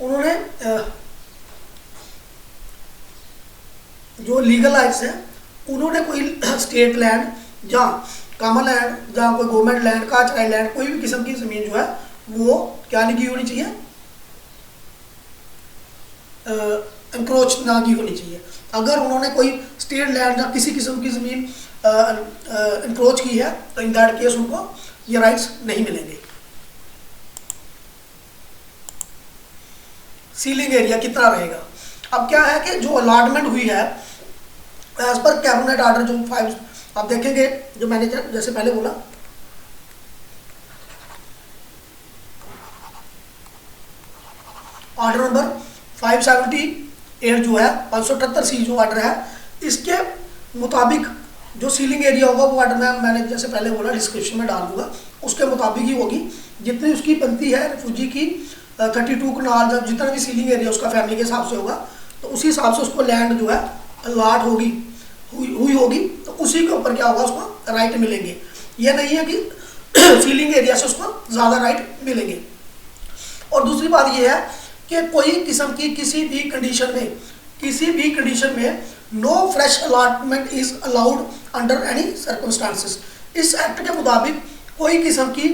उन्होंने जो legal rights हैं, उन्होंने कोई स्टेट लैंड या कॉमन लैंड या कोई गवर्नमेंट लैंड, काचाई लैंड, कोई भी किस्म की ज़मीन जो है वो क्या नहीं की होनी चाहिए, इंक्रोच ना की होनी चाहिए। अगर उन्होंने कोई स्टेट लैंड या किसी किस्म की ज़मीन इंक्रोच की है तो इन दैट केस उनको ये राइट्स नहीं मिलेंगे। सीलिंग एरिया कितना रहेगा? अब क्या है कि जो अलॉटमेंट हुई है एज पर कैबिनेट ऑर्डर जो 5, आप देखेंगे जो मैंने जैसे पहले बोला, ऑर्डर नंबर 578 जो है 578C जो ऑर्डर है, इसके मुताबिक जो सीलिंग एरिया होगा वो ऑर्डर में मैंने जैसे पहले बोला डिस्क्रिप्शन में डाल दूंगा, उसके मुताबिक ही होगी। जितनी उसकी बनती है रिफ्यूजी की 32 कनाल, जब जितना भी सीलिंग एरिया उसका फैमिली के हिसाब से होगा तो उसी हिसाब से उसको लैंड जो है अलॉट हुई होगी, तो उसी के ऊपर क्या होगा, उसको राइट मिलेंगे। ये नहीं है कि सीलिंग एरिया से उसको ज़्यादा राइट मिलेंगे। और दूसरी बात ये है कि कोई किस्म की किसी भी कंडीशन में no fresh allotment is allowed under any circumstances. इस एक्ट के मुताबिक कोई किस्म की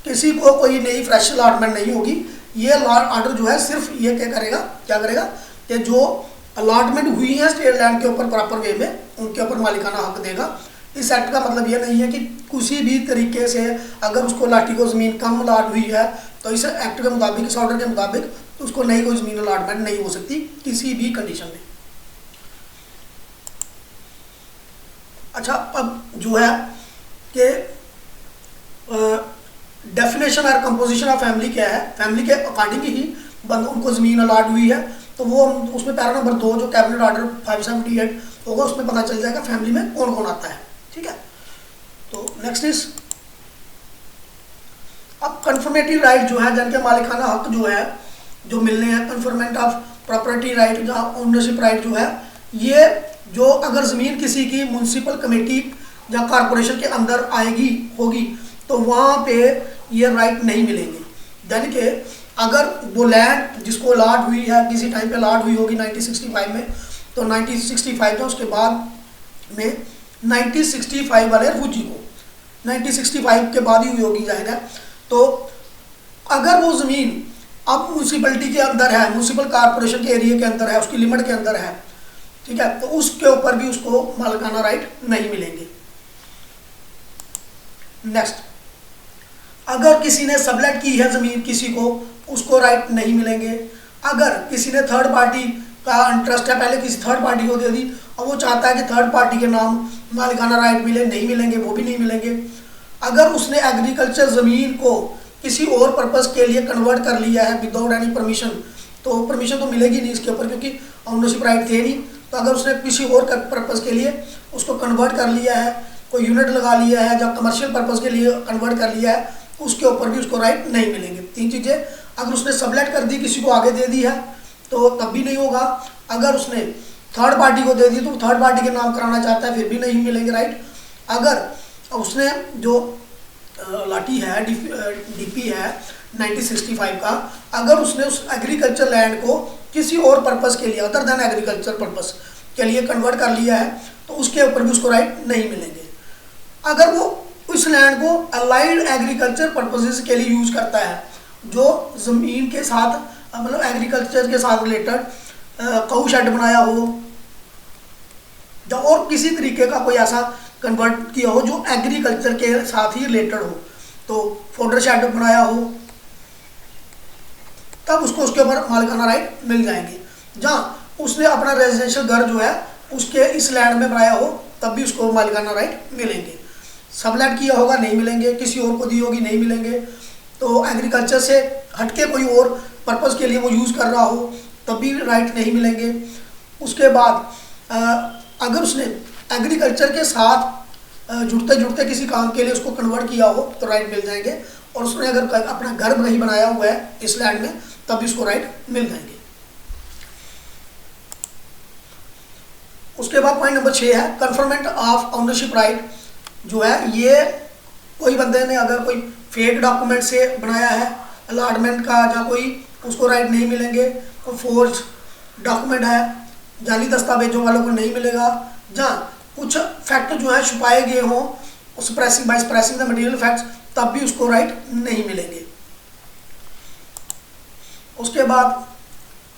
किसी को कोई नई फ्रेश अलॉटमेंट नहीं होगी। ये ऑर्डर जो है सिर्फ ये क्या करेगा कि जो अलॉटमेंट हुई है स्टेट लैंड के ऊपर प्रॉपर वे में, उनके ऊपर मालिकाना हक देगा। इस एक्ट का मतलब ये नहीं है कि किसी भी तरीके से अगर उसको लाठी को ज़मीन कम अलॉट हुई है तो इस एक्ट के मुताबिक, इस ऑर्डर के मुताबिक, तो उसको नई कोई ज़मीन अलॉटमेंट नहीं हो सकती किसी भी कंडीशन में। अच्छा, अब जो है कि डेफिनेशन और कंपोजिशन ऑफ फैमिली क्या है, फैमिली के अकॉर्डिंग ही उनको ज़मीन अलॉट हुई है, तो वो उसमें पैरा नंबर 2 जो कैबिनेट ऑर्डर 578 होगा उसमें पता चल जाएगा फैमिली में कौन कौन आता है। ठीक है, तो नेक्स्ट इज अब कन्फर्मेटिव राइट जो है, जिनके मालिकाना हक जो है जो मिलने हैं, कन्फर्मेंट ऑफ प्रॉपर्टी राइट या ओनरशिप राइट जो है, ये जो अगर ज़मीन किसी की म्यूनसिपल कमेटी या कॉरपोरेशन के अंदर होगी तो वहाँ पे ये राइट नहीं मिलेंगे। यानी कि अगर वो लैंड जिसको अलॉट हुई है किसी टाइम पे अलॉट हुई होगी 1965 में, तो 1965 में उसके बाद में 1965 वाले रिफ्यूजी को 1965 के बाद ही हुई होगी जाहिर है। तो अगर वो ज़मीन अब म्यूनसिपलिटी के अंदर है, म्यूनसिपल कॉरपोरेशन के एरिया के अंदर है, उसकी लिमिट के अंदर है, ठीक है, तो उसके ऊपर भी उसको मालिकाना राइट नहीं मिलेंगे। नेक्स्ट, अगर किसी ने सबलेट की है ज़मीन किसी को, उसको राइट नहीं मिलेंगे। अगर किसी ने थर्ड पार्टी का इंटरेस्ट है, पहले किसी थर्ड पार्टी को दे दी और वो चाहता है कि थर्ड पार्टी के नाम मालिकाना राइट मिले, नहीं मिलेंगे, वो भी नहीं मिलेंगे। अगर उसने एग्रीकल्चर ज़मीन को किसी और पर्पज़ के लिए कन्वर्ट कर लिया है विदाउट एनी परमिशन, तो परमिशन तो मिलेगी नहीं इसके ऊपर क्योंकि ओनरशिप राइट थे नहीं। तो अगर उसने किसी और पर्पज़ के लिए उसको कन्वर्ट कर लिया है, कोई यूनिट लगा लिया है, जब कमर्शियल पर्पज़ के लिए कन्वर्ट कर लिया है, उसके ऊपर भी उसको राइट नहीं मिलेंगे। 3 चीज़ें, अगर उसने सबलेट कर दी, किसी को आगे दे दी है तो तब भी नहीं होगा। अगर उसने थर्ड पार्टी को दे दी तो थर्ड पार्टी के नाम कराना चाहता है, फिर भी नहीं मिलेंगे राइट। अगर उसने जो लाठी है डीपी है 1965 का, अगर उसने उस एग्रीकल्चर लैंड को किसी और पर्पज़ के लिए अदर देन एग्रीकल्चर पर्पज़ के लिए कन्वर्ट कर लिया है तो उसके ऊपर भी उसको राइट नहीं मिलेंगे। अगर वो उस लैंड को अलाइड एग्रीकल्चर पर्पसेस के लिए यूज़ करता है, जो ज़मीन के साथ मतलब एग्रीकल्चर के साथ रिलेटेड काऊ शेड बनाया हो या और किसी तरीके का कोई ऐसा कन्वर्ट किया हो जो एग्रीकल्चर के साथ ही रिलेटेड हो, तो फोडर शेड बनाया हो, तब उसको उसके ऊपर मालिकाना राइट मिल जाएंगे। जहाँ उसने अपना रेजिडेंशियल घर जो है उसके इस लैंड में बनाया हो तब भी उसको मालिकाना राइट मिलेंगे। सबलेट किया होगा नहीं मिलेंगे, किसी और को दी होगी नहीं मिलेंगे। तो एग्रीकल्चर से हटके कोई और पर्पज़ के लिए वो यूज़ कर रहा हो तब भी राइट नहीं मिलेंगे। उसके बाद अगर उसने एग्रीकल्चर के साथ जुड़ते जुड़ते किसी काम के लिए उसको कन्वर्ट किया हो तो राइट मिल जाएंगे। और उसने अगर अपना घर नहीं बनाया हुआ है इस लैंड में तब भी उसको राइट मिल जाएंगे। उसके बाद पॉइंट नंबर 6 है कन्फर्मेंट ऑफ ओनरशिप राइट जो है ये कोई बंदे ने अगर कोई फेक डॉक्यूमेंट से बनाया है अलॉटमेंट का या कोई, उसको राइट नहीं मिलेंगे। कोई फोर्ज डॉक्यूमेंट है, जाली दस्तावेजों वालों को नहीं मिलेगा। जहाँ कुछ फैक्ट जो है छुपाए गए हों suppressing by suppressing the material facts, तब भी उसको राइट नहीं मिलेंगे। उसके बाद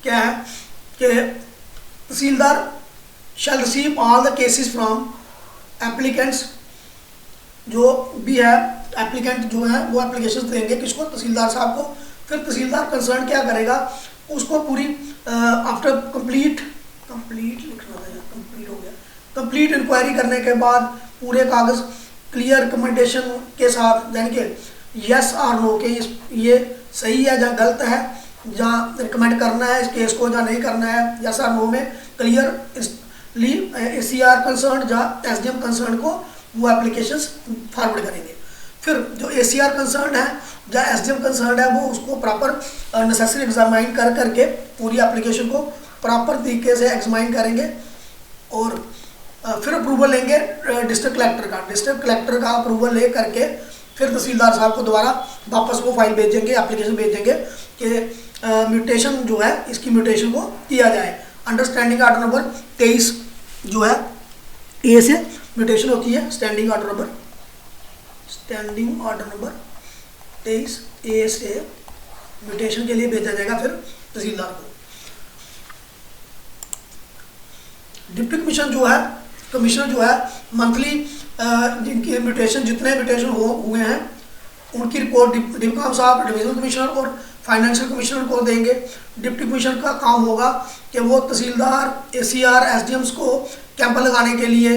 क्या है कि tehsildar shall receive all the cases from applicants, जो भी है एप्लीकेंट जो है वो एप्लीकेशन देंगे किसको, तहसीलदार साहब को। फिर तहसीलदार कंसर्न क्या करेगा, उसको पूरी आफ्टर कंप्लीट लिखना था, कंप्लीट हो गया, कंप्लीट इंक्वायरी करने के बाद पूरे कागज क्लियर रिकमेंडेशन के साथ, यानी कि यस और नो के ये सही है या गलत है, जहाँ रिकमेंड करना है इस केस को या नहीं करना है, यस और नो में क्लियरली ACR कंसर्न या SDM कंसर्न को वो एप्लीकेशंस फॉरवर्ड करेंगे। फिर जो ACR कंसर्न है या SDM कंसर्न है वो उसको प्रॉपर नेसेसरी एग्जामाइन कर करके पूरी एप्लीकेशन को प्रॉपर तरीके से एग्जामाइन करेंगे और फिर अप्रूवल लेंगे डिस्ट्रिक्ट कलेक्टर का। डिस्ट्रिक्ट कलेक्टर का अप्रूवल ले करके फिर तहसीलदार साहब को दोबारा वापस वो फाइल भेजेंगे, एप्लीकेशन भेजेंगे कि म्यूटेशन जो है इसकी म्यूटेशन को किया जाए। अंडरस्टैंडिंग ऑर्डर नंबर 23 जो है A से म्यूटेशन होती है, स्टैंडिंग ऑर्डर नंबर 23 A से म्यूटेशन के लिए भेजा जाएगा फिर तहसीलदार को। डिप्टी कमिश्नर जो है मंथली जिनकी म्यूटेशन जितने म्यूटेशन हुए हैं उनकी रिपोर्ट डिप्टी साहब डिवीजनल कमिश्नर और फाइनेंशियल कमिश्नर को देंगे। डिप्टी कमिश्नर का काम होगा कि वो तहसीलदार ACR SDMs को कैंप लगाने के लिए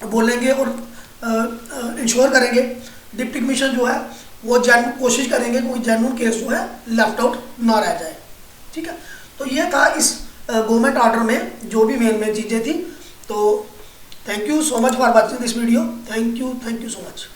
बोलेंगे और इंश्योर करेंगे। डिप्टी कमिश्नर जो है वो कोशिश करेंगे कोई जेन्युइन केस जो है लेफ्ट आउट ना रह जाए। ठीक है, तो ये था इस गवर्नमेंट ऑर्डर में जो भी मेन चीज़ें थी। तो thank you so much for watching this video. Thank you so much.